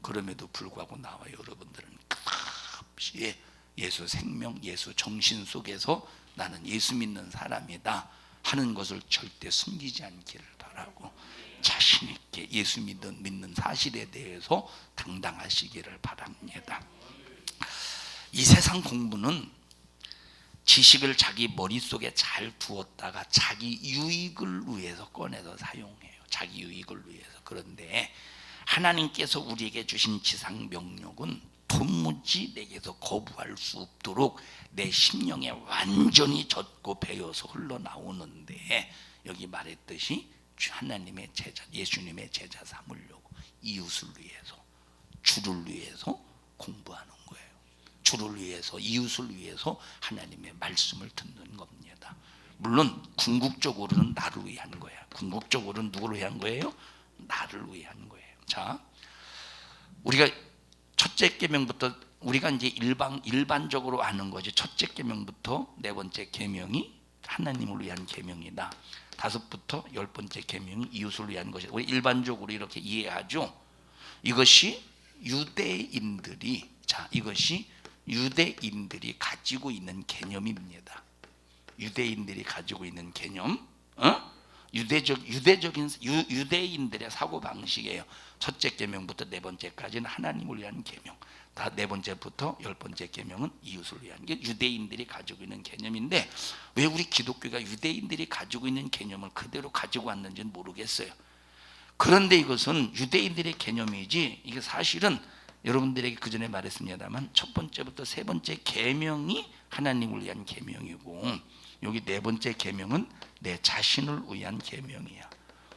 그럼에도 불구하고 나와 여러분들은 끝없이 예수 생명, 예수 정신 속에서 나는 예수 믿는 사람이다 하는 것을 절대 숨기지 않기를 바라고, 자신 있게 예수 믿는 사실에 대해서 당당하시기를 바랍니다. 이 세상 공부는 지식을 자기 머릿속에 잘 두었다가 자기 유익을 위해서 꺼내서 사용해요. 자기 유익을 위해서. 그런데 하나님께서 우리에게 주신 지상 명령은 도무지 내게서 거부할 수 없도록 내 심령에 완전히 젖고 배어서 흘러나오는데, 여기 말했듯이 하나님의 제자, 예수님의 제자 삼으려고 이웃을 위해서, 주를 위해서 공부하는 거예요. 주를 위해서, 이웃을 위해서 하나님의 말씀을 듣는 겁니다. 물론 궁극적으로는 나를 위한 거야. 궁극적으로는 누구를 위한 거예요? 나를 위한 거예요. 자, 우리가 첫째 계명부터, 우리가 이제 일반적으로 아는 거지. 첫째 계명부터 네 번째 계명이 하나님을 위한 계명이다. 5부터 10번째 계명이 이웃을 위한 것이다. 우리 일반적으로 이렇게 이해하죠. 이것이 유대인들이, 자, 이것이 유대인들이 가지고 있는 개념입니다. 유대인들이 가지고 있는 개념, 유대인들의 사고 방식이에요. 첫째 계명부터 네 번째까지는 하나님을 위한 계명, 다 네 번째부터 10번째 계명은 이웃을 위한, 게 유대인들이 가지고 있는 개념인데, 왜 우리 기독교가 유대인들이 가지고 있는 개념을 그대로 가지고 왔는지는 모르겠어요. 그런데 이것은 유대인들의 개념이지, 이게 사실은 여러분들에게 그 전에 말했습니다만 첫 번째부터 세 번째 계명이 하나님을 위한 계명이고, 여기 네 번째 계명은 내 자신을 위한 계명이야.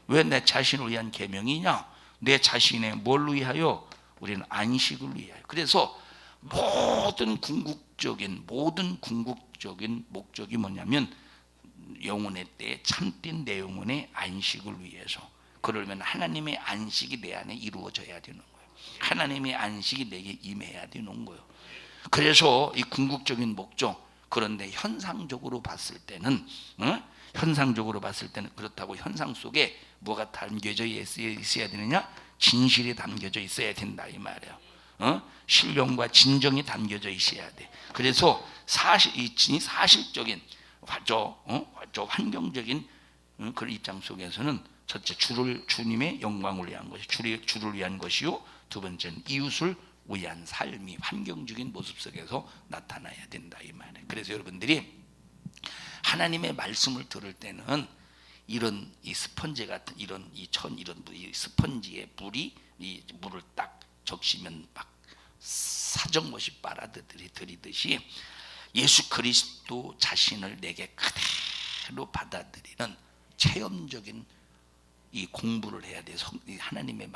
왜 내 자신을 위한 계명이냐? 내 자신의 뭘 위하여? 우리는 안식을 위하여. 그래서 모든 궁극적인 목적이 뭐냐면, 영혼의 때에 참된 내 영혼의 안식을 위해서. 그러면 하나님의 안식이 내 안에 이루어져야 되는 거예요. 하나님의 안식이 내게 임해야 되는 거예요. 그래서 이 궁극적인 목적. 그런데 현상적으로 봤을 때는 그렇다고 현상 속에 뭐가 담겨져 있어야 되느냐? 진실이 담겨져 있어야 된다 이 말이에요. 신령과 진정이 담겨져 있어야 돼. 그래서 사실적인 환경적인 그런 입장 속에서는 첫째, 주님의 영광을 위한 것이, 주를 위한 것이요. 두 번째는 이웃을 위한 삶이 환경적인 모습 속에서 나타나야 된다 이 말이에요. 그래서 여러분들이 하나님의 말씀을 들을 때는 이런 이 스펀지 같은 이런 스펀지에 이 물을 딱 적시면 막 사정없이 빨아들이듯이 예수 그리스도 자신을 내게 그대로 받아들이는 체험적인 이 공부를 해야 돼. 하나님의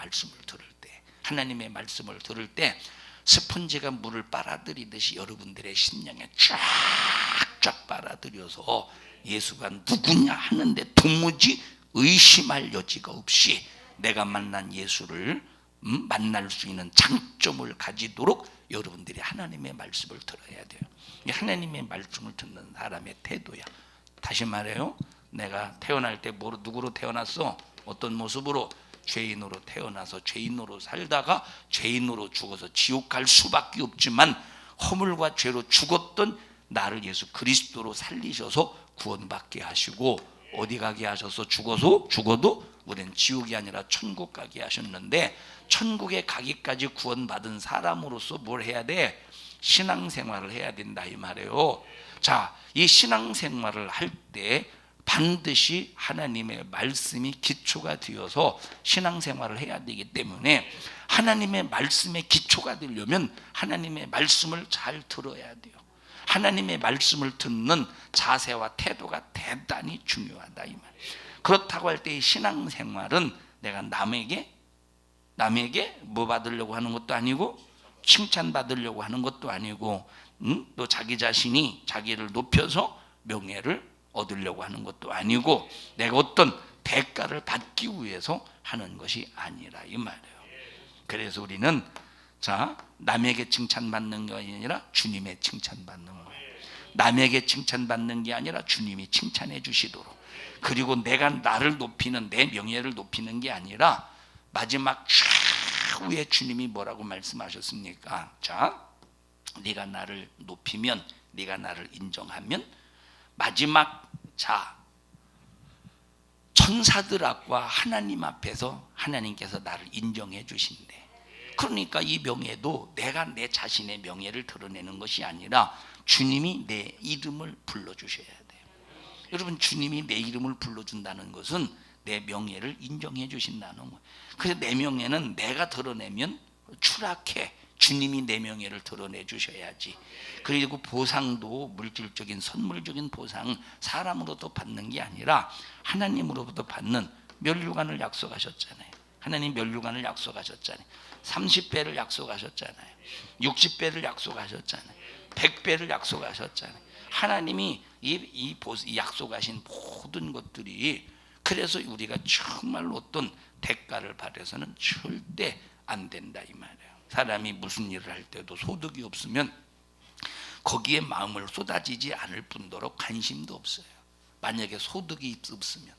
말씀을 들을 때 스펀지가 물을 빨아들이듯이 여러분들의 심령에 쫙쫙 빨아들여서 예수가 누구냐 하는데 도무지 의심할 여지가 없이 내가 만난 예수를 만날 수 있는 장점을 가지도록 여러분들이 하나님의 말씀을 들어야 돼요. 하나님의 말씀을 듣는 사람의 태도야. 다시 말해요. 내가 태어날 때 누구로 태어났어? 어떤 모습으로? 죄인으로 태어나서 죄인으로 살다가 죄인으로 죽어서 지옥 갈 수밖에 없지만 허물과 죄로 죽었던 나를 예수 그리스도로 살리셔서 구원받게 하시고, 어디 가게 하셔서 죽어도 우리는 지옥이 아니라 천국 가게 하셨는데, 천국에 가기까지 구원받은 사람으로서 뭘 해야 돼? 신앙생활을 해야 된다 이 말이에요. 자, 이 신앙생활을 할 때 반드시 하나님의 말씀이 기초가 되어서 신앙생활을 해야 되기 때문에, 하나님의 말씀의 기초가 되려면 하나님의 말씀을 잘 들어야 돼요. 하나님의 말씀을 듣는 자세와 태도가 대단히 중요하다 이 말. 그렇다고 할 때 이 신앙생활은 내가 남에게 뭐 받으려고 하는 것도 아니고, 칭찬 받으려고 하는 것도 아니고, 또 자기 자신이 자기를 높여서 명예를 얻으려고 하는 것도 아니고, 내가 어떤 대가를 받기 위해서 하는 것이 아니라 이 말이에요. 그래서 우리는 남에게 칭찬받는 게 아니라 주님의 칭찬받는 거예요. 남에게 칭찬받는 게 아니라 주님이 칭찬해 주시도록, 그리고 내가 나를 높이는, 내 명예를 높이는 게 아니라 마지막 후에 주님이 뭐라고 말씀하셨습니까? 자, 네가 나를 높이면, 네가 나를 인정하면 마지막 천사들 앞과 하나님 앞에서 하나님께서 나를 인정해 주신대. 그러니까 이 명예도 내가 내 자신의 명예를 드러내는 것이 아니라 주님이 내 이름을 불러주셔야 돼요. 여러분, 주님이 내 이름을 불러준다는 것은 내 명예를 인정해 주신다는 거예요. 그래서 내 명예는 내가 드러내면 추락해. 주님이 내 명예를 드러내 주셔야지. 그리고 보상도 물질적인 선물적인 보상, 사람으로부터 받는 게 아니라 하나님으로부터 받는 면류관을 약속하셨잖아요. 하나님 면류관을 약속하셨잖아요. 30배를 약속하셨잖아요. 60배를 약속하셨잖아요. 100배를 약속하셨잖아요. 하나님이 이 약속하신 모든 것들이, 그래서 우리가 정말로 어떤 대가를 받아서는 절대 안 된다 이 말이에요. 사람이 무슨 일을 할 때도 소득이 없으면 거기에 마음을 쏟아지지 않을 뿐더러 관심도 없어요. 만약에 소득이 없으면,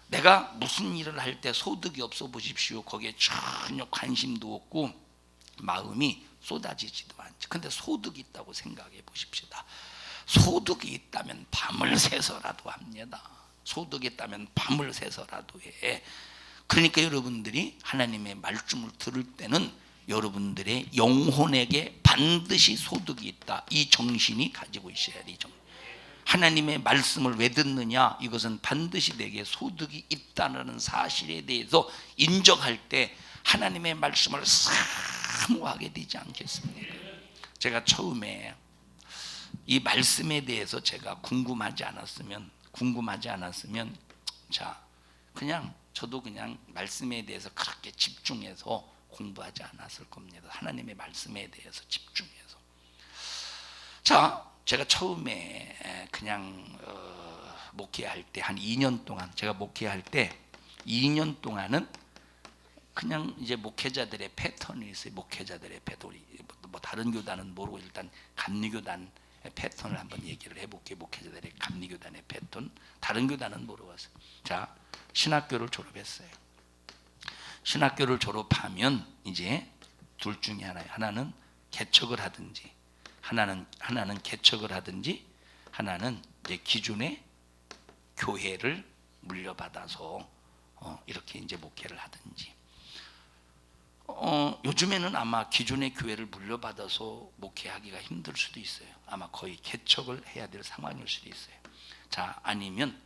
내가 무슨 일을 할 때 소득이 없어 보십시오. 거기에 전혀 관심도 없고 마음이 쏟아지지도 않죠. 근데 소득이 있다고 생각해 보십시다. 소득이 있다면 밤을 새서라도 합니다. 소득이 있다면 밤을 새서라도 해. 그러니까 여러분들이 하나님의 말씀을 들을 때는 여러분들의 영혼에게 반드시 소득이 있다, 이 정신이 가지고 있어야 돼. 하나님의 말씀을 왜 듣느냐? 이것은 반드시 내게 소득이 있다는 사실에 대해서 인정할 때 하나님의 말씀을 사모하게 되지 않겠습니까? 제가 처음에 이 말씀에 대해서 제가 궁금하지 않았으면 그냥 저도 그냥 말씀에 대해서 그렇게 집중해서 공부하지 않았을 겁니다. 하나님의 말씀에 대해서 집중해서. 제가 처음에 그냥 목회할 때 한 2년 동안, 제가 목회할 때 2년 동안은 그냥 이제 목회자들의 패턴이 있어요. 목회자들의 패턴이 뭐 다른 교단은 모르고 일단 감리교단 패턴을 한번 얘기를 해볼게요. 목회자들의 감리교단의 패턴, 다른 교단은 모르겠어요. 신학교를 졸업했어요. 신학교를 졸업하면 이제 둘 중에 하나는 개척을 하든지, 하나는 개척을 하든지, 하나는 이제 기존의 교회를 물려받아서 이렇게 이제 목회를 하든지. 요즘에는 아마 기존의 교회를 물려받아서 목회하기가 힘들 수도 있어요. 아마 거의 개척을 해야 될 상황일 수도 있어요. 아니면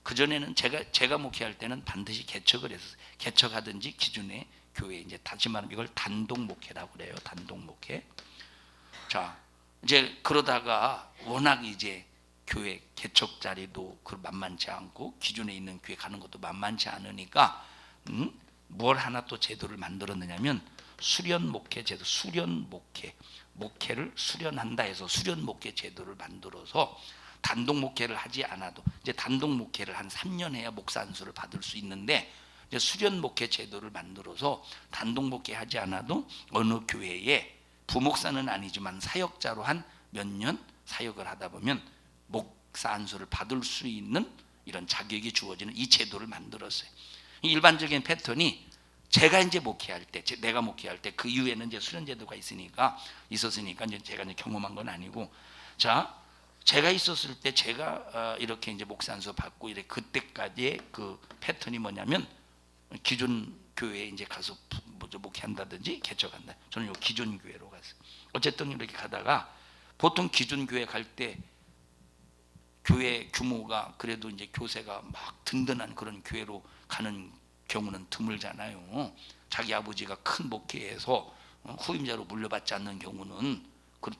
그전에는 제가 목회할 때는 반드시 개척을 했었어요. 개척하든지 기존의 교회, 이제 다시 말하면 이걸 단독 목회라고 그래요. 단독 목회. 이제 그러다가 워낙 이제 교회 개척 자리도 만만치 않고 기존에 있는 교회 가는 것도 만만치 않으니까 뭘 하나 또 제도를 만들었느냐면 수련 목회 제도, 수련 목회를 수련한다 해서 수련 목회 제도를 만들어서 단독 목회를 하지 않아도, 이제 단독 목회를 한 3년 해야 목사 안수를 받을 수 있는데, 이제 수련 목회 제도를 만들어서 단독 목회 하지 않아도 어느 교회에 부목사는 아니지만 사역자로 한 몇 년 사역을 하다 보면 목사 안수를 받을 수 있는 이런 자격이 주어지는 이 제도를 만들었어요. 일반적인 패턴이 제가 이제 목회할 때, 내가 목회할 때 그 이후에는 이제 수련 제도가 있으니까 이제 제가 이제 경험한 건 아니고, 제가 있었을 때 제가 이렇게 이제 목사 안수 받고 이래, 그때까지의 그 패턴이 뭐냐면 기존 교회에 이제 가서 목회한다든지 개척한다. 저는 요 기존 교회로 갔어요. 어쨌든 이렇게 가다가 보통 기존 교회 갈 때 교회 규모가 그래도 이제 교세가 막 든든한 그런 교회로 가는 경우는 드물잖아요. 자기 아버지가 큰 목회에서 후임자로 물려받지 않는 경우는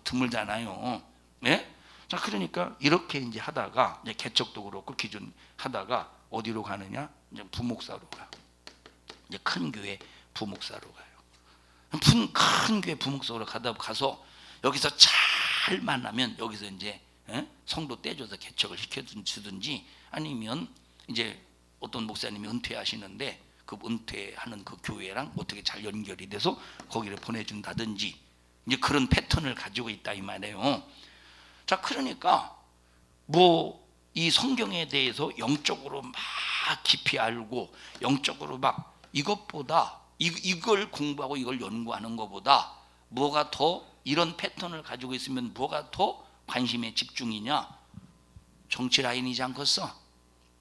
드물잖아요. 네? 그러니까 이렇게 이제 하다가 이제 개척도 그렇고 기존 하다가 어디로 가느냐? 이제 부목사로 가요. 이제 큰 교회 부목사로 가요. 큰 교회 부목사로 가서 여기서 잘 만나면 여기서 이제 성도 떼줘서 개척을 시켜주든지, 아니면 이제 어떤 목사님이 은퇴하시는데 그 은퇴하는 그 교회랑 어떻게 잘 연결이 돼서 거기를 보내준다든지, 이제 그런 패턴을 가지고 있다 이 말이에요. 그러니까 이 성경에 대해서 영적으로 막 깊이 알고 영적으로 막 이것보다 이걸 공부하고 이걸 연구하는 것보다 뭐가 더 이런 패턴을 가지고 있으면 뭐가 더 관심의 집중이냐? 정치 라인이지 않겠어?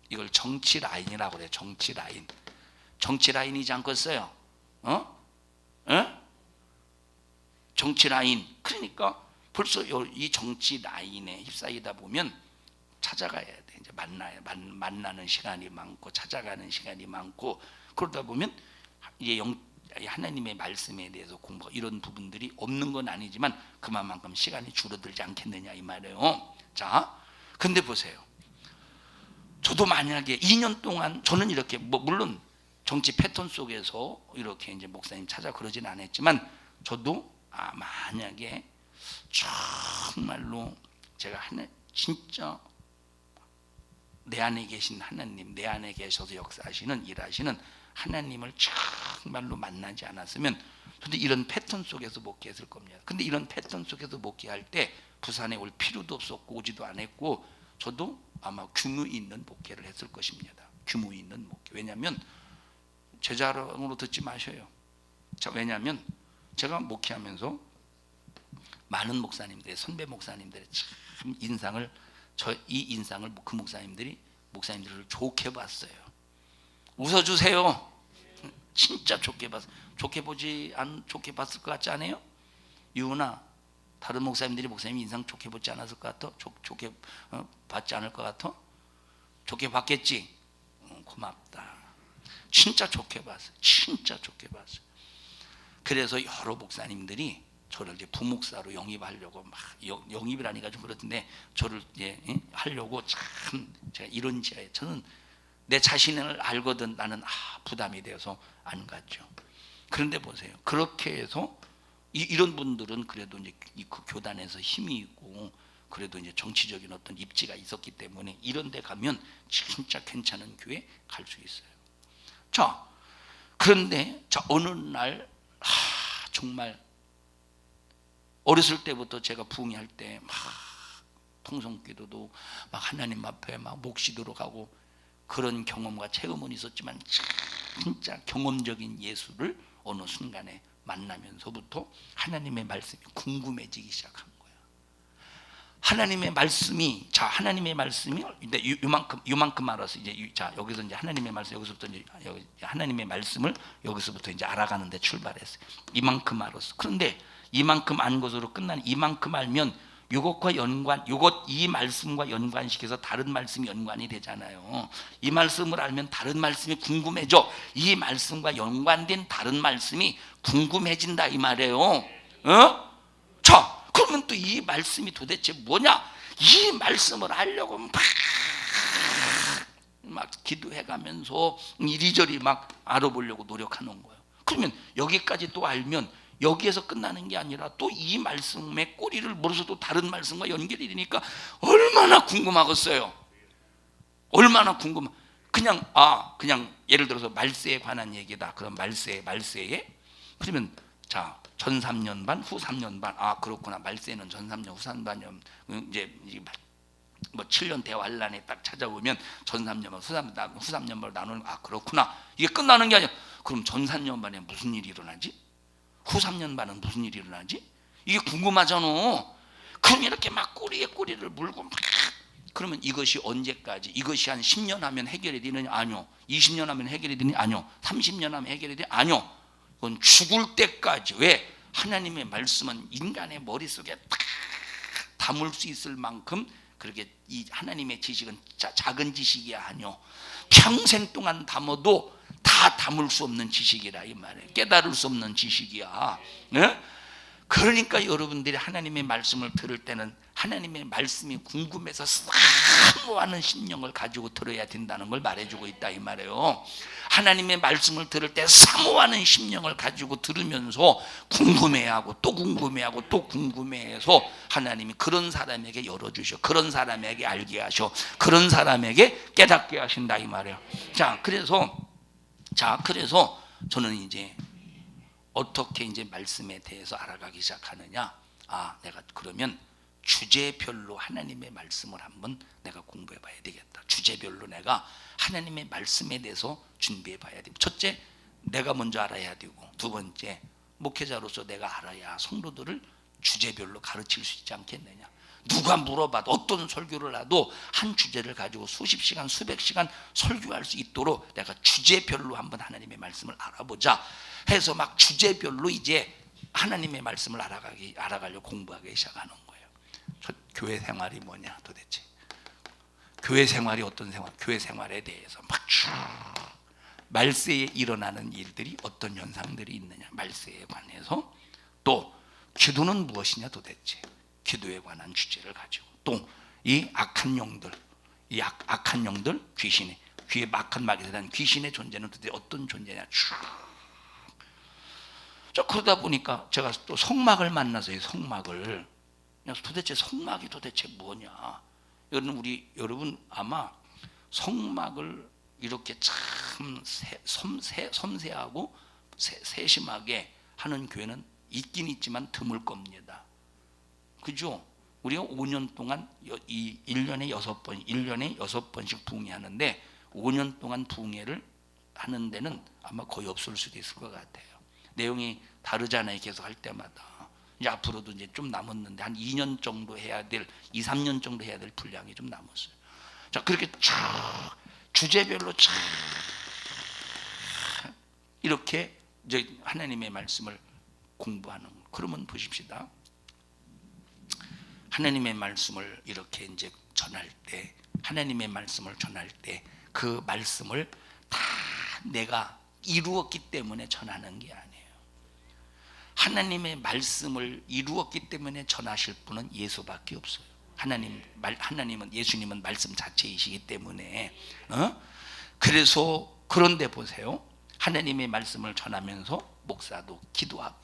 이걸 정치 라인이라고 그래. 정치 라인. 정치 라인이지 않겠어요? 정치 라인. 그러니까 벌써 이 정치 라인에 휩싸이다 보면 찾아가야 돼. 이제 만나는 시간이 많고 찾아가는 시간이 많고 그러다 보면 이제 하나님의 말씀에 대해서 공부가 이런 부분들이 없는 건 아니지만 그만큼 시간이 줄어들지 않겠느냐 이 말이에요. 자, 근데 보세요. 저도 만약에 2년 동안 저는 이렇게 물론 정치 패턴 속에서 이렇게 이제 목사님 찾아 그러진 않았지만 저도 만약에 정말로 제가 진짜 내 안에 계신 하나님, 내 안에 계셔서 역사하시는 일하시는 하나님을 정말로 만나지 않았으면 저도 이런 패턴 속에서 목회했을 겁니다. 근데 이런 패턴 속에서 목회할 때 부산에 올 필요도 없었고 오지도 않았고 저도 아마 규모 있는 목회를 했을 것입니다. 규모 있는 목회. 왜냐하면 제 자랑으로 듣지 마셔요. 왜냐하면 제가 목회하면서 많은 목사님들의 선배 목사님들의 참 인상을 이 인상을 그 목사님들을 좋게 봤어요. 웃어주세요. 진짜 좋게 봤어요. 좋게 봤을 것 같지 않아요? 유은아, 다른 목사님 인상 좋게 보지 않았을 것 같아? 좋게 봤지 않을 것 같아? 좋게 봤겠지? 고맙다. 진짜 좋게 봤어요. 진짜 좋게 봤어요. 그래서 여러 목사님들이 저를 이제 부목사로 영입하려고 막 영입이라니까 좀 그렇던데 저를 이제 하려고 참 제가 이런 지하에 저는 내 자신을 알거든 나는 부담이 되어서 안 갔죠. 그런데 보세요. 그렇게 해서 이런 분들은 그래도 이제 그 교단에서 힘이 있고 그래도 이제 정치적인 어떤 입지가 있었기 때문에 이런 데 가면 진짜 괜찮은 교회 갈 수 있어요. 자, 그런데 어느 날 정말 어렸을 때부터 제가 부흥할 때 막 통성기도도 막 하나님 앞에 막 목시도록 하고 그런 경험과 체험은 있었지만 진짜 경험적인 예수를 어느 순간에 만나면서부터 하나님의 말씀이 궁금해지기 시작한 거야. 하나님의 말씀이 근데 요만큼 알아서 이제 여기서 이제 하나님의 말씀 여기서부터 이제 하나님의 말씀을 여기서부터 이제 알아가는데 출발했어요. 이만큼 알았어. 그런데 이만큼 안 것으로 끝나는 이만큼 알면 이 말씀과 연관시켜서 다른 말씀이 연관이 되잖아요. 이 말씀을 알면 다른 말씀이 궁금해져. 이 말씀과 연관된 다른 말씀이 궁금해진다 이 말이에요. 자, 그러면 또 이 말씀이 도대체 뭐냐? 이 말씀을 알려고 막 기도해가면서 이리저리 막 알아보려고 노력하는 거예요. 그러면 여기까지 또 알면 여기에서 끝나는 게 아니라 또 이 말씀의 꼬리를 물어서 또 다른 말씀과 연결이 되니까 얼마나 궁금하겠어요. 얼마나 그냥 예를 들어서 말세에 관한 얘기다. 그럼 말세에 그러면 자, 전 3년 반, 후 3년 반. 그렇구나. 말세는 전 3년, 후 3년 이제 뭐 7년 대환란에 딱 찾아오면 전 3년만 후 3년만 나누는 그렇구나. 이게 끝나는 게 아니야. 그럼 전 3년 반에 무슨 일이 일어나지? 후 3년 반은 무슨 일이 일어나지? 이게 궁금하잖아. 그럼 이렇게 막 꼬리에 꼬리를 물고 막 그러면 이것이 언제까지? 이것이 한 10년 하면 해결이 되느냐? 아니요. 20년 하면 해결이 되느냐? 아니요. 30년 하면 해결이 되느냐? 아니요. 그건 죽을 때까지. 왜? 하나님의 말씀은 인간의 머릿속에 딱 담을 수 있을 만큼 그렇게 이 하나님의 지식은 작은 지식이야. 아니요. 평생 동안 담아도 다 담을 수 없는 지식이라 이 말이에요. 깨달을 수 없는 지식이야. 네? 그러니까 여러분들이 하나님의 말씀을 들을 때는 하나님의 말씀이 궁금해서 사모하는 심령을 가지고 들어야 된다는 걸 말해주고 있다 이 말이에요. 하나님의 말씀을 들을 때 사모하는 심령을 가지고 들으면서 궁금해하고 또 궁금해하고 또 궁금해해서 하나님이 그런 사람에게 열어주셔. 그런 사람에게 알게 하셔. 그런 사람에게 깨닫게 하신다 이 말이에요. 그래서 저는 이제 어떻게 이제 말씀에 대해서 알아가기 시작하느냐? 내가 그러면 주제별로 하나님의 말씀을 한번 내가 공부해 봐야 되겠다. 주제별로 내가 하나님의 말씀에 대해서 준비해 봐야 됩니다. 첫째, 내가 먼저 알아야 되고, 두 번째 목회자로서 내가 알아야 성도들을 주제별로 가르칠 수 있지 않겠느냐. 누가 물어봐도 어떤 설교를 하도 한 주제를 가지고 수십 시간 수백 시간 설교할 수 있도록 내가 주제별로 한번 하나님의 말씀을 알아보자 해서 막 주제별로 이제 하나님의 말씀을 알아가려고 공부하기 시작하는 거예요. 교회 생활이 뭐냐 도대체, 교회 생활이 어떤 생활, 교회 생활에 대해서 막 쭉 말세에 일어나는 일들이 어떤 현상들이 있느냐, 말세에 관해서, 또 기도는 무엇이냐 도대체, 기도에 관한 주제를 가지고, 또 이 악한 영들, 이 악한 영들, 귀신의 귀에 악한 마귀에 대한 귀신의 존재는 도대체 어떤 존재냐 쭉. 그러다 보니까 제가 또 성막을 만나서, 이 성막을 도대체 성막이 도대체 뭐냐. 여러분 아마 성막을 이렇게 참 섬세하고 세심하게 하는 교회는 있긴 있지만 드물 겁니다. 그죠? 우리가 5년 동안 이 1년에 6번씩 부흥회하는데 5년 동안 부흥회를 하는 데는 아마 거의 없을 수도 있을 것 같아요. 내용이 다르잖아요. 계속 할 때마다. 이제 앞으로도 이제 좀 남았는데 한 2년 정도 해야 될, 2, 3년 정도 해야 될 분량이 좀 남았어요. 자, 그렇게 쭉 주제별로 쭉 이렇게 이제 하나님의 말씀을 공부하는 거. 그러면 보십시다. 하나님의 말씀을 이렇게 이제 전할 때, 하나님의 말씀을 전할 때 그 말씀을 다 내가 이루었기 때문에 전하는 게 아니에요. 하나님의 말씀을 이루었기 때문에 전하실 분은 예수밖에 없어요. 하나님은, 예수님은 말씀 자체이시기 때문에. 그래서 그런데 보세요. 하나님의 말씀을 전하면서 목사도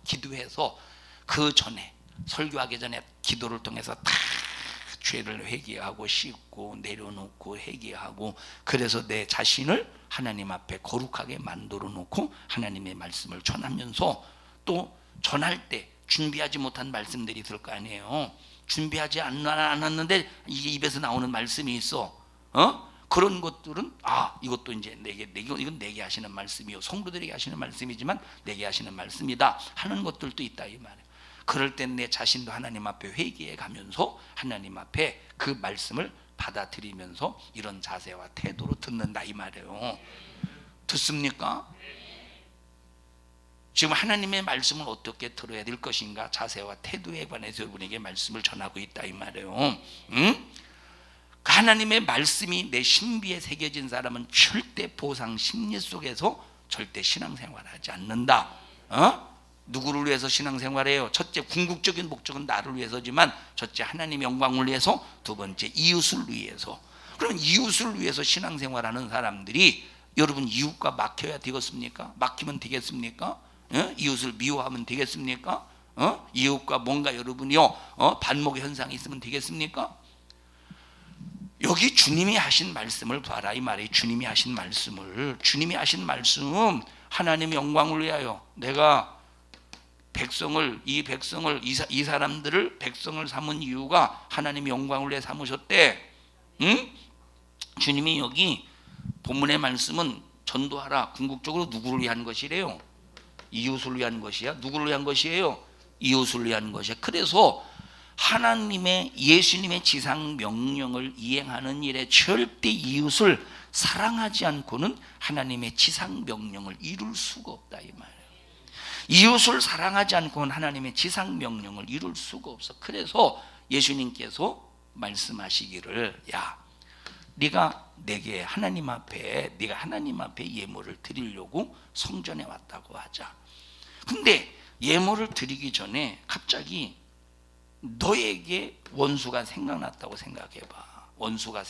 기도해서 그 전에, 설교하기 전에 기도를 통해서 다 죄를 회개하고 씻고 내려놓고 회개하고, 그래서 내 자신을 하나님 앞에 거룩하게 만들어 놓고 하나님의 말씀을 전하면서, 또 전할 때 준비하지 못한 말씀들이 있을 거 아니에요. 준비하지 않았는데 이게 입에서 나오는 말씀이 있어. 그런 것들은 이것도 이제 이건 내게 하시는 말씀이요, 성도들에게 하시는 말씀이지만 내게 하시는 말씀이다 하는 것들도 있다 이 말이에요. 그럴 땐 내 자신도 하나님 앞에 회개해 가면서 하나님 앞에 그 말씀을 받아들이면서 이런 자세와 태도로 듣는다 이 말이에요. 듣습니까? 지금 하나님의 말씀을 어떻게 들어야 될 것인가, 자세와 태도에 관해서 여러분에게 말씀을 전하고 있다 이 말이에요. 하나님의 말씀이 내 신비에 새겨진 사람은 절대 보상 심리 속에서 절대 신앙생활하지 않는다. 누구를 위해서 신앙생활해요? 첫째, 궁극적인 목적은 나를 위해서지만, 첫째 하나님의 영광을 위해서, 두 번째 이웃을 위해서. 그러면 이웃을 위해서 신앙생활하는 사람들이, 여러분 이웃과 막혀야 되겠습니까? 막히면 되겠습니까? 이웃을 미워하면 되겠습니까? 이웃과 뭔가 여러분이요 반목 현상이 있으면 되겠습니까? 여기 주님이 하신 말씀을 봐라 이 말이에요. 주님이 하신 말씀, 하나님의 영광을 위하여 내가 이 사람들을 백성을 삼은 이유가 하나님의 영광을 위해 삼으셨대. 주님이 여기 본문의 말씀은 전도하라, 궁극적으로 누구를 위한 것이래요? 이웃을 위한 것이야. 누구를 위한 것이에요? 이웃을 위한 것이야. 그래서 예수님의 지상 명령을 이행하는 일에 절대 이웃을 사랑하지 않고는 하나님의 지상 명령을 이룰 수가 없다 이 말이에요. 이웃을 사랑하지 않고는 하나님의 지상 명령을 이룰 수가 없어. 그래서 예수님께서 말씀하시기를, 야, 네가 하나님 앞에 예물을 드리려고 성전에 왔다고 하자. 근데 예물을 드리기 전에 갑자기 너에게 원수가 생각났다고 생각해봐. 원수가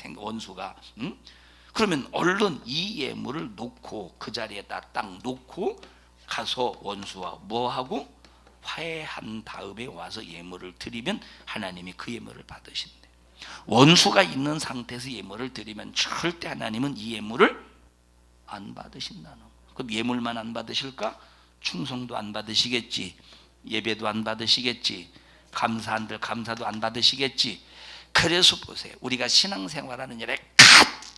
그러면 얼른 이 예물을 놓고 그 자리에다 딱 놓고 가서 원수와 뭐하고 화해한 다음에 와서 예물을 드리면 하나님이 그 예물을 받으신대. 원수가 있는 상태에서 예물을 드리면 절대 하나님은 이 예물을 안 받으신다는 거예요. 그럼 예물만 안 받으실까? 충성도 안 받으시겠지, 예배도 안 받으시겠지, 감사도 안 받으시겠지. 그래서 보세요, 우리가 신앙생활하는 일에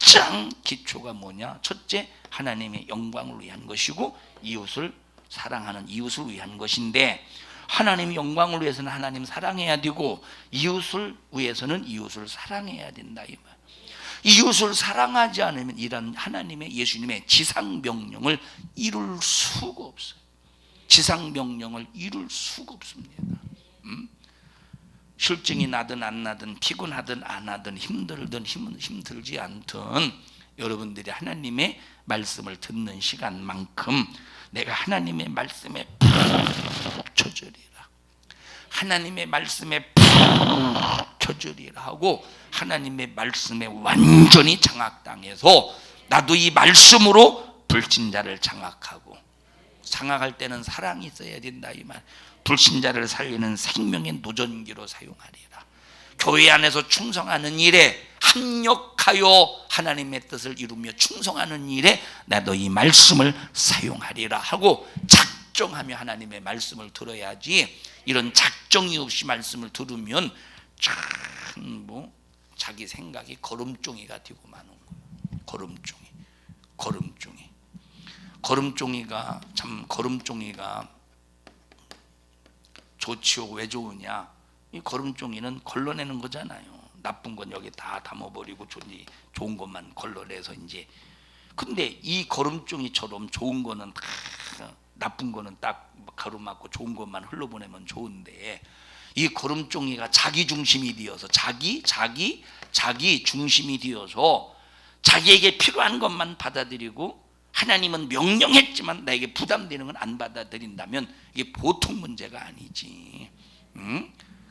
가장 기초가 뭐냐? 첫째, 하나님의 영광을 위한 것이고 이웃을 사랑하는, 이웃을 위한 것인데, 하나님의 영광을 위해서는 하나님 사랑해야 되고 이웃을 위해서는 이웃을 사랑해야 된다 이 말. 이웃을 사랑하지 않으면 이런 하나님의, 예수님의 지상명령을 이룰 수가 없어요. 지상명령을 이룰 수가 없습니다. 실증이 나든 안 나든, 피곤하든 안 하든, 힘들든 힘들지 않든 여러분들이 하나님의 말씀을 듣는 시간만큼 내가 하나님의 말씀에 푹 젖으리라, 하나님의 말씀에 푹 젖으리라 하고 하나님의 말씀에 완전히 장악당해서 나도 이 말씀으로 불신자를 장악하고, 장악할 때는 사랑이 있어야 된다 이 말. 불신자를 살리는 생명의 노전기로 사용하리라. 교회 안에서 충성하는 일에 합력하여 하나님의 뜻을 이루며 충성하는 일에 나도 이 말씀을 사용하리라 하고 작정하며 하나님의 말씀을 들어야지, 이런 작정이 없이 말씀을 들으면 참 자기 생각이 거름종이가 되고 마는 거예요. 거름종이가 참, 거름종이가 좋지요. 왜 좋으냐? 이 거름종이는 걸러내는 거잖아요. 나쁜 건 여기 다 담아버리고 좋은 것만 걸러내서 이제. 근데 이 거름종이처럼 좋은 거는 다, 나쁜 거는 딱 가로막고 좋은 것만 흘러보내면 좋은데, 이 거름종이가 자기 중심이 되어서 자기 중심이 되어서 자기에게 필요한 것만 받아들이고, 하나님은 명령했지만 나에게 부담되는 건 안 받아들인다면 이게 보통 문제가 아니지.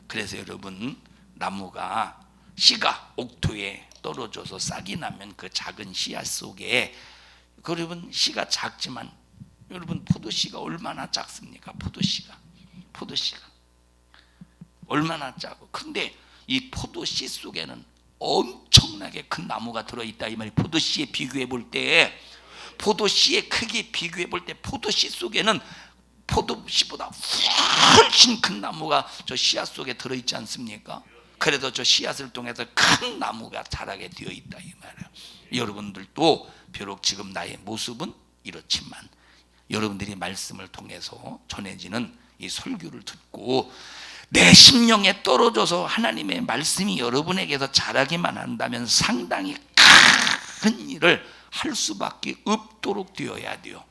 그래서 여러분, 나무가 씨가 옥토에 떨어져서 싹이 나면 그 작은 씨앗 속에, 여러분 씨가 작지만 여러분 포도씨가 얼마나 작습니까? 포도씨가 얼마나 작고, 근데 이 포도씨 속에는 엄청나게 큰 나무가 들어있다 이 말이. 포도씨에 비교해 볼 때, 포도씨의 크기 비교해 볼 때 포도씨 속에는 포도씨보다 훨씬 큰 나무가 저 씨앗 속에 들어있지 않습니까? 그래도 저 씨앗을 통해서 큰 나무가 자라게 되어 있다 이 말이에요. 여러분들도 비록 지금 나의 모습은 이렇지만 여러분들이 말씀을 통해서 전해지는 이 설교를 듣고 내 심령에 떨어져서 하나님의 말씀이 여러분에게서 자라기만 한다면 상당히 큰 일을 할 수밖에 없도록 되어야 돼요.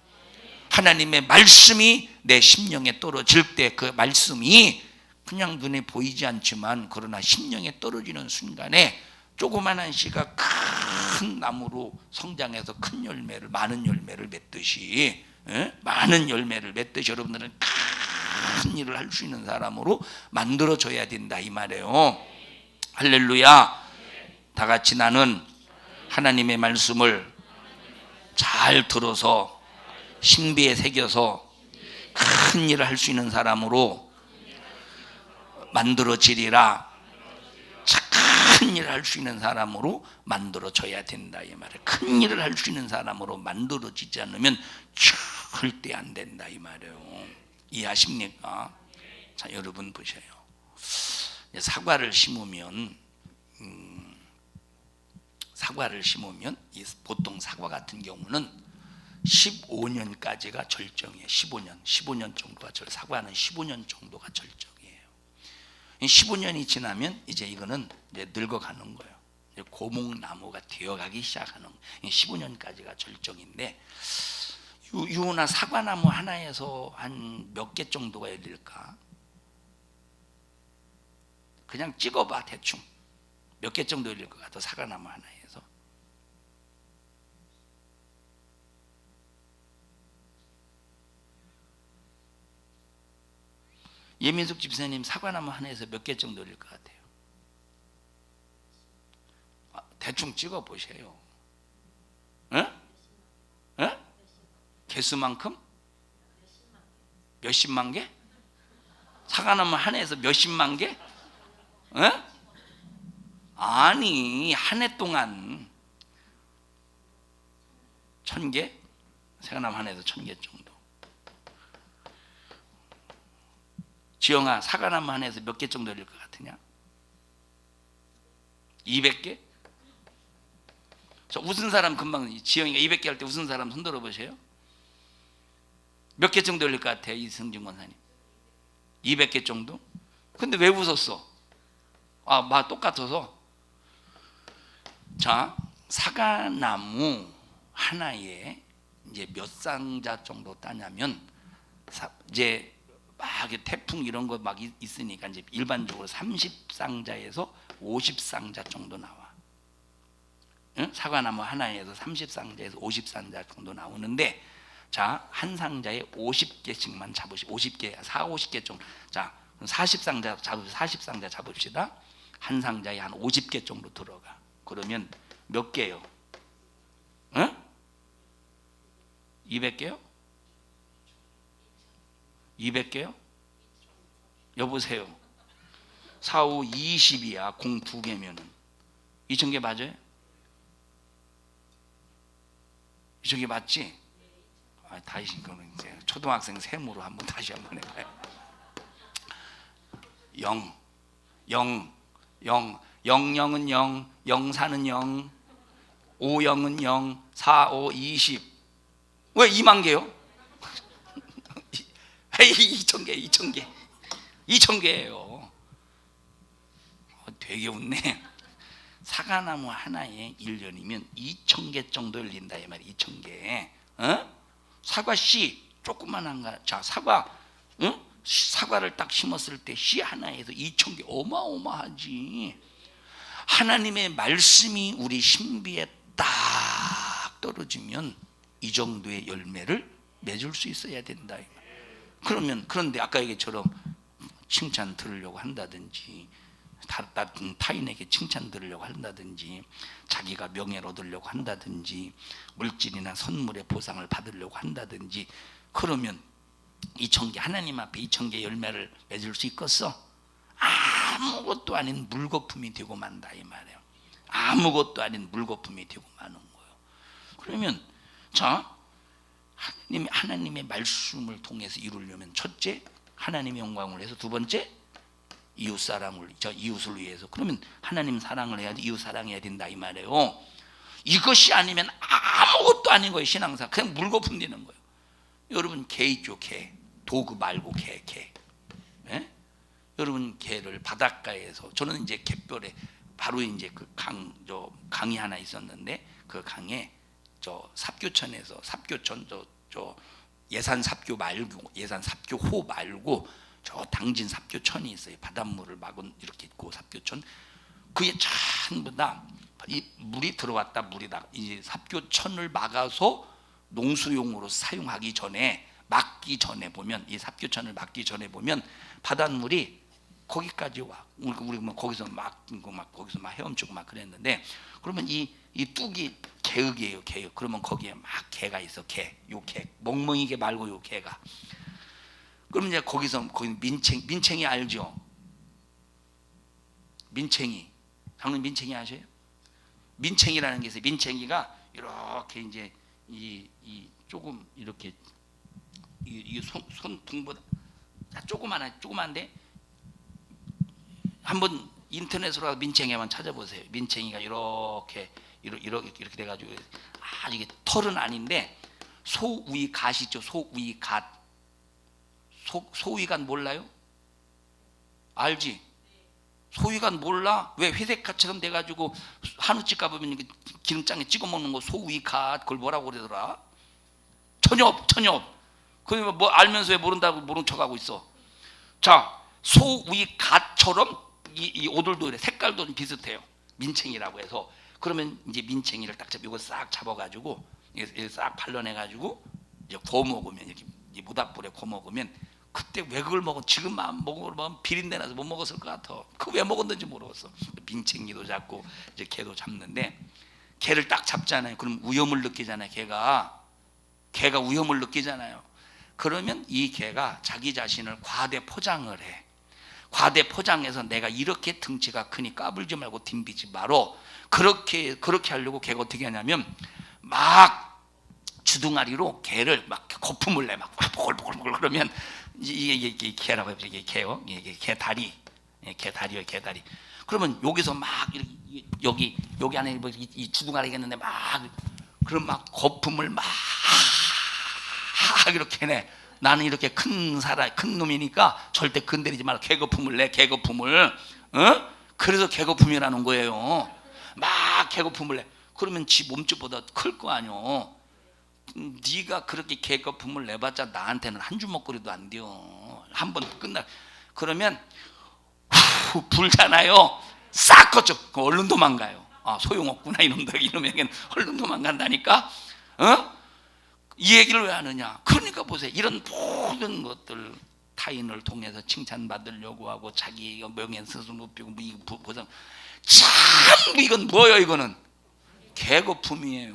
하나님의 말씀이 내 심령에 떨어질 때 그 말씀이 그냥 눈에 보이지 않지만, 그러나 심령에 떨어지는 순간에 조그만한 씨가 큰 나무로 성장해서 큰 열매를, 많은 열매를 맺듯이, 많은 열매를 맺듯이 여러분들은 큰 일을 할 수 있는 사람으로 만들어져야 된다 이 말이에요. 할렐루야. 다 같이 나는 하나님의 말씀을 잘 들어서 신비에 새겨서 큰 일을 할 수 있는 사람으로 만들어지리라. 큰 일을 할 수 있는 사람으로 만들어져야 된다 이 말이에요. 큰 일을 할 수 있는 사람으로 만들어지지 않으면 절대 안 된다 이 말이에요. 이해하십니까? 자, 여러분 보세요. 사과를 심으면 보통 사과 같은 경우는 15년까지가 절정이에요. 15년 정도가 사과는 15년 정도가 절정이에요. 15년이 지나면 이제 이거는 이제 늙어가는 거예요. 이제 고목나무가 되어가기 시작하는 15년까지가 절정인데, 유나 사과나무 하나에서 한 몇 개 정도가 열릴까? 그냥 찍어봐 대충. 몇 개 정도 열릴 것 같아? 사과나무 하나에서. 예민숙 집사님, 사과나무 하나에서 몇 개 정도 열릴 것 같아요? 대충 찍어 보세요. 개수만큼? 몇십만 개? 사과나무 하나에서 몇십만 개? 아니, 한 해 동안 1000개? 사과나무 하나에서 1000개 정도. 지영아, 사과나무 하나에서 몇 개 정도 열릴 것 같으냐? 200개? 저 웃은 사람 금방 지영이가 200개 할 때 웃은 사람 손 들어 보세요. 몇 개 정도 열릴 것 같아요, 이승준 권사님? 200개 정도? 근데 왜 웃었어? 똑같아서. 자, 사과나무 하나에 이제 몇 상자 정도 따냐면, 이제 막 태풍 이런 거 막 있으니까 이제 일반적으로 30상자에서 50상자 정도 나와. 응? 사과나무 하나에서 30상자에서 50상자 정도 나오는데, 자, 한 상자에 50개씩만 잡으시고, 50개, 50개 정도. 자, 40상자 잡읍시다. 40상자 잡읍시다. 한 상자에 한 50개 정도 들어가. 그러면 몇 개요? 응? 200개요? 200개요? 여보세요. 4, 5, 20이야. 공 2개면은 2,000개 맞아요? 2,000개 맞지? 다시 그러면 이제 초등학생 셈으로 한번 다시 한번 해봐요. 0, 0, 0, 00은 0, 04는 0, 50은 0, 4, 5, 20. 왜 2만 개요? 2,000개, 2,000개, 2,000개예요. 되게 웃네. 사과나무 하나에 1년이면 2,000개 정도 열린다 이 말이야. 2,000개. 사과 씨 조그만한 거. 자, 사과, 사과를 딱 심었을 때 씨 하나에서 2,000개, 어마어마하지. 하나님의 말씀이 우리 신비에 딱 떨어지면 이 정도의 열매를 맺을 수 있어야 된다. 그런데 아까 얘기처럼 칭찬 들으려고 한다든지, 타인에게 칭찬 들으려고 한다든지, 자기가 명예를 얻으려고 한다든지, 물질이나 선물의 보상을 받으려고 한다든지, 그러면 2,000개, 하나님 앞에 2,000개 열매를 맺을 수 있겠어? 아무것도 아닌 물거품이 되고 만다 이 말이에요. 아무것도 아닌 물거품이 되고 마는 거예요. 그러면 자, 하나님의 말씀을 통해서 이루려면 첫째, 하나님의 영광을 위해서, 두 번째, 이웃을 위해서. 그러면 하나님 사랑을 해야지, 이웃 사랑해야 된다 이 말이에요. 이것이 아니면 아무것도 아닌 거예요. 신앙사 그냥 물거품 되는 거예요. 여러분 개 있죠? 개. 도구 말고 개. 예? 여러분 개를 바닷가에서, 저는 이제 갯벌에 바로 이제 그 강이 하나 있었는데, 그 강에 삽교천에서, 삽교천 저 예산 삽교 호 말고 저 당진 삽교천이 있어요. 바닷물을 막은 이렇게 있고 삽교천, 그게 전부 다 이 물이 들어왔다 물이다. 이제 삽교천을 막아서 농수용으로 사용하기 전에, 막기 전에 보면, 이 삽교천을 막기 전에 보면 바닷물이 거기까지 와. 우리 거기서 막 거기서 막 헤엄치고 막 그랬는데, 그러면 이 뚝이 개흙이에요, 개흙. 그러면 거기에 막 개가 있어, 요 개, 멍멍이 개 말고 요 개가. 그럼 이제 거기 민챙이 알죠? 민챙이, 장로님 민챙이 아세요? 민챙이라는 게 있어요. 민챙이가 이렇게 이제 이 조금 이렇게 이 손등보다 조그만데, 한번 인터넷으로 민챙이 한번 찾아보세요. 민챙이가 이렇게 돼가지고, 이게 털은 아닌데 소위갓 있죠. 소위갓. 소위갓 몰라요? 알지? 소위갓 몰라? 왜 회색갓처럼 돼가지고 한우집 가보면 기름장에 찍어 먹는 거 소위갓, 그걸 뭐라고 그러더라? 천엽. 그러면 뭐 알면서 왜 모른다고 모른 척하고 있어? 자, 소위갓처럼 이 옷들도 색깔도 좀 비슷해요. 민챙이라고 해서. 그러면 이제 민챙이를 딱 이거 싹 잡아가지고 이렇게 싹 발라내가지고 이제 구워 먹으면, 이렇게 모닥불에 구워 먹으면, 그때 왜 그걸 먹어? 지금만 먹으면 비린내 나서 못 먹었을 것 같아. 그 왜 먹었는지 모르겠어. 민챙이도 잡고 이제 개도 잡는데, 개를 딱 잡잖아요. 그럼 위험을 느끼잖아요. 개가 위험을 느끼잖아요. 그러면 이 개가 자기 자신을 과대 포장을 해. 과대 포장해서 내가 이렇게 등치가 크니 까불지 말고 덤비지 마라. 그렇게 하려고 개가 어떻게 하냐면, 막 주둥아리로 개를 막 거품을 내, 막 보글보글. 그러면 이게 개라고 해요. 이게 개요. 이게 개다리예요, 개다리. 그러면 여기서 막 여기 안에 뭐 이 주둥아리가 있는데 막 그럼 막 거품을 막 이렇게 내. 나는 이렇게 큰 놈이니까 절대 건드리지 말라. 개거품을 내. 개거품을. 그래서 개거품이라는 거예요. 막 개거품을 내. 그러면 지 몸집보다 클 거 아니요. 네가 그렇게 개거품을 내봤자 나한테는 한 주먹거리도 안 돼요. 한 번 끝나. 그러면 불잖아요. 싹 꺼져. 얼른 도망가요. 아, 소용없구나 이놈들. 이러면 얼른 도망간다니까. 이 얘기를 왜 하느냐? 그러니까 보세요. 이런 모든 것들 타인을 통해서 칭찬받으려고 하고 자기 명예 스스로 높이고 보상. 참 이건 뭐예요? 이거는 개거품이에요.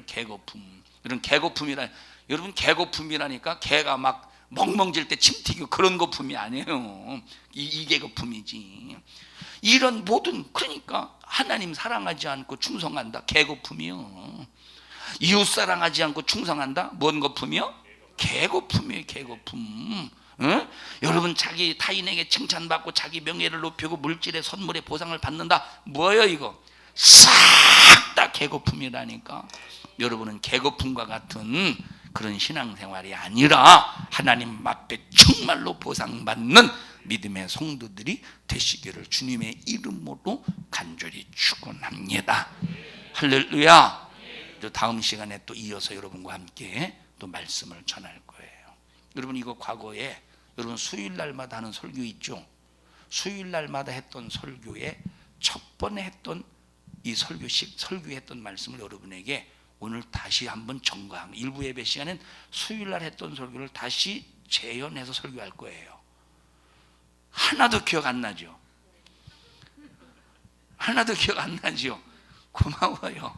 개거품. 이런 개거품이라. 여러분 개거품이라니까 개가 막 멍멍질 때 침 튀기고 그런 거품이 아니에요. 이게 거품이지. 이런 모든, 그러니까 하나님 사랑하지 않고 충성한다. 개거품이요. 이웃 사랑하지 않고 충성한다. 뭔 거품이요? 개거품이에요. 개거품. 여러분 자기 타인에게 칭찬받고 자기 명예를 높이고 물질의 선물의 보상을 받는다. 뭐예요 이거? 싹 다 개거품이라니까. 여러분은 개거품과 같은 그런 신앙생활이 아니라 하나님 앞에 정말로 보상받는 믿음의 성도들이 되시기를 주님의 이름으로 간절히 축원합니다. 할렐루야. 다음 시간에 또 이어서 여러분과 함께 또 말씀을 전할 거예요. 여러분 이거 과거에 여러분 수요일날마다 하는 설교 있죠? 수요일날마다 했던 설교에 첫 번에 했던 이 설교했던 말씀을 여러분에게 오늘 다시 한번 점검. 일부 예배 시간엔 수요일날 했던 설교를 다시 재연해서 설교할 거예요. 하나도 기억 안 나죠? 하나도 기억 안 나죠? 고마워요.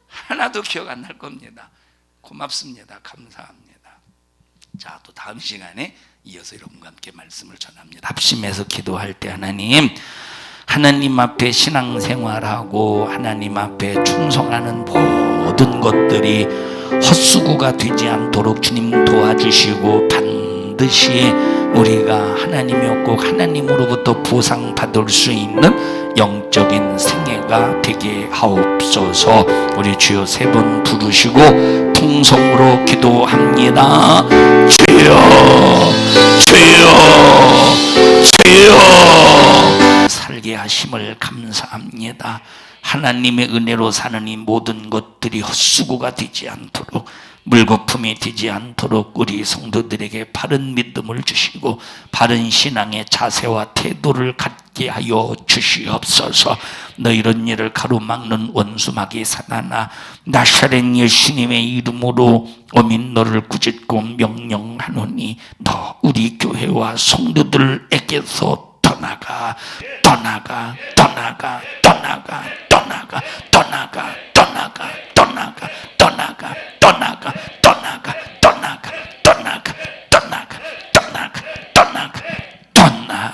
하나도 기억 안 날 겁니다. 고맙습니다. 감사합니다. 자, 또 다음 시간에 이어서 여러분과 함께 말씀을 전합니다. 합심해서 기도할 때 하나님 앞에 신앙생활하고 하나님 앞에 충성하는 모든 것들이 헛수고가 되지 않도록 주님 도와주시고 반드시 우리가 하나님이 없고 하나님으로부터 보상받을 수 있는 영적인 생애가 되게 하옵소서. 우리 주여 세 번 부르시고 통성으로 기도합니다. 주여 주여 주여. 살게 하심을 감사합니다. 하나님의 은혜로 사는 이 모든 것들이 헛수고가 되지 않도록, 물거품이 되지 않도록 우리 성도들에게 바른 믿음을 주시고 바른 신앙의 자세와 태도를 갖게 하여 주시옵소서. 너희런 일을 가로막는 원수마귀 사단아, 나사렛 예수님의 이름으로 어민 너를 꾸짖고 명령하노니 너 우리 교회와 성도들에게서 떠나가 떠나가 떠나가 떠나가 떠나가 떠나가 떠나가 떠나가 떠나가 떠나가 떠나가 떠나가 떠나가 떠나가 떠나가 떠나가 떠나가.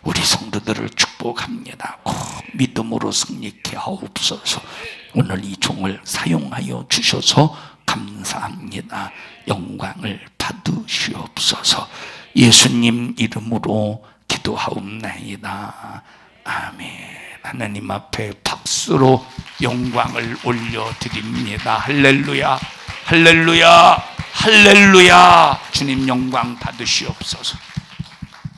우리 성도들을 축복합니다. 꼭 믿음으로 승리케 하옵소서. 오늘 이 종을 사용하여 주셔서 감사합니다. 영광을 받으시옵소서. 예수님 이름으로 기도하옵나이다. 아멘. 하나님 앞에 박수로 영광을 올려드립니다. 할렐루야, 할렐루야, 할렐루야. 주님 영광 받으시옵소서.